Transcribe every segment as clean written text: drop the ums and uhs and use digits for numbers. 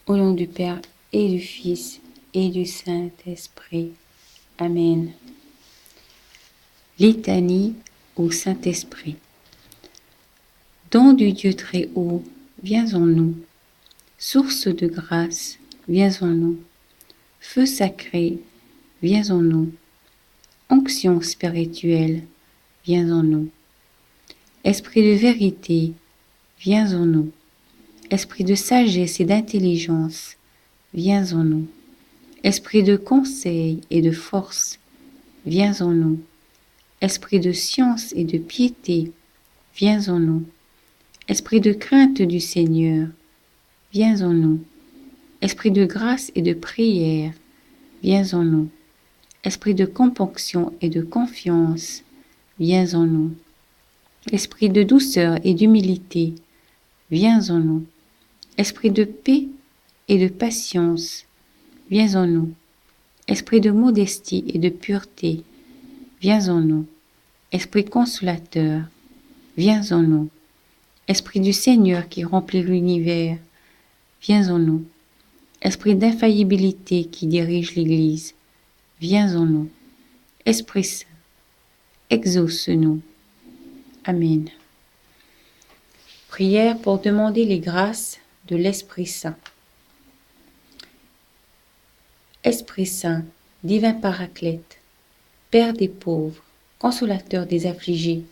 Au nom du Père et du Fils et du Saint-Esprit. Amen. Litanie au Saint-Esprit. Don du Dieu très haut, viens en nous. Source de grâce, viens en nous. Feu sacré, viens en nous. Onction spirituelle, viens en nous. Esprit de vérité, viens en nous. Esprit de sagesse et d'intelligence, viens en nous. Esprit de conseil et de force, viens en nous. Esprit de science et de piété, viens en nous. Esprit de crainte du Seigneur, viens en nous. Esprit de grâce et de prière, viens en nous. Esprit de componction et de confiance, viens en nous. Esprit de douceur et d'humilité, viens en nous. Esprit de paix et de patience, viens en nous. Esprit de modestie et de pureté, viens en nous. Esprit consolateur, viens en nous. Esprit du Seigneur qui remplit l'univers, viens en nous. Esprit d'infaillibilité qui dirige l'Église, viens en nous. Esprit Saint, exauce-nous. Amen. Prière pour demander les grâces de l'Esprit Saint. Esprit Saint, divin Paraclète, Père des pauvres, consolateur des affligés,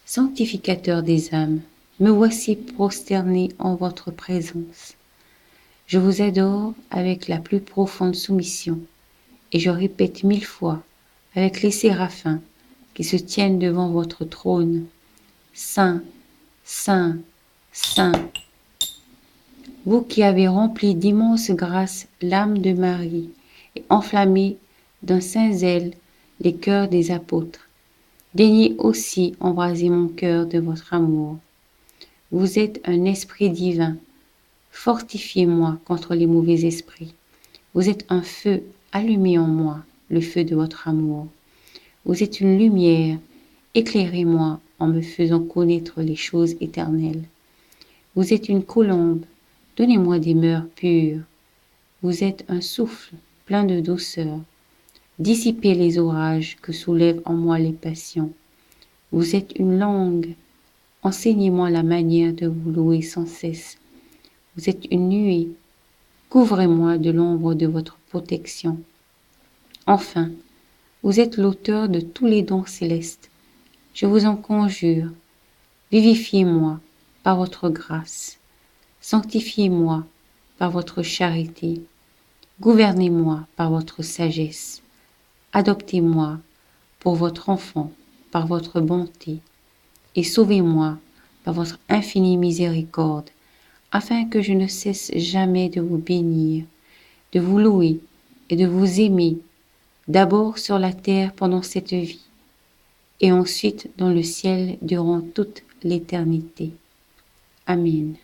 sanctificateur des âmes, me voici prosterné en votre présence. Je vous adore avec la plus profonde soumission, et je répète 1000 fois avec les séraphins qui se tiennent devant votre trône, Saint, Saint, Saint. Vous qui avez rempli d'immenses grâces l'âme de Marie et enflammé d'un saint zèle les cœurs des apôtres, daignez aussi embraser mon cœur de votre amour. Vous êtes un esprit divin, fortifiez-moi contre les mauvais esprits. Vous êtes un feu, allumez en moi le feu de votre amour. Vous êtes une lumière, éclairez-moi en me faisant connaître les choses éternelles. Vous êtes une colombe, donnez-moi des mœurs pures. Vous êtes un souffle plein de douceur. Dissipez les orages que soulèvent en moi les passions. Vous êtes une langue, enseignez-moi la manière de vous louer sans cesse. Vous êtes une nuée, couvrez-moi de l'ombre de votre protection. Enfin, vous êtes l'auteur de tous les dons célestes. Je vous en conjure, vivifiez-moi par votre grâce, sanctifiez-moi par votre charité, gouvernez-moi par votre sagesse, adoptez-moi pour votre enfant par votre bonté, et sauvez-moi par votre infinie miséricorde, afin que je ne cesse jamais de vous bénir, de vous louer et de vous aimer, d'abord sur la terre pendant cette vie, et ensuite dans le ciel durant toute l'éternité. Amen.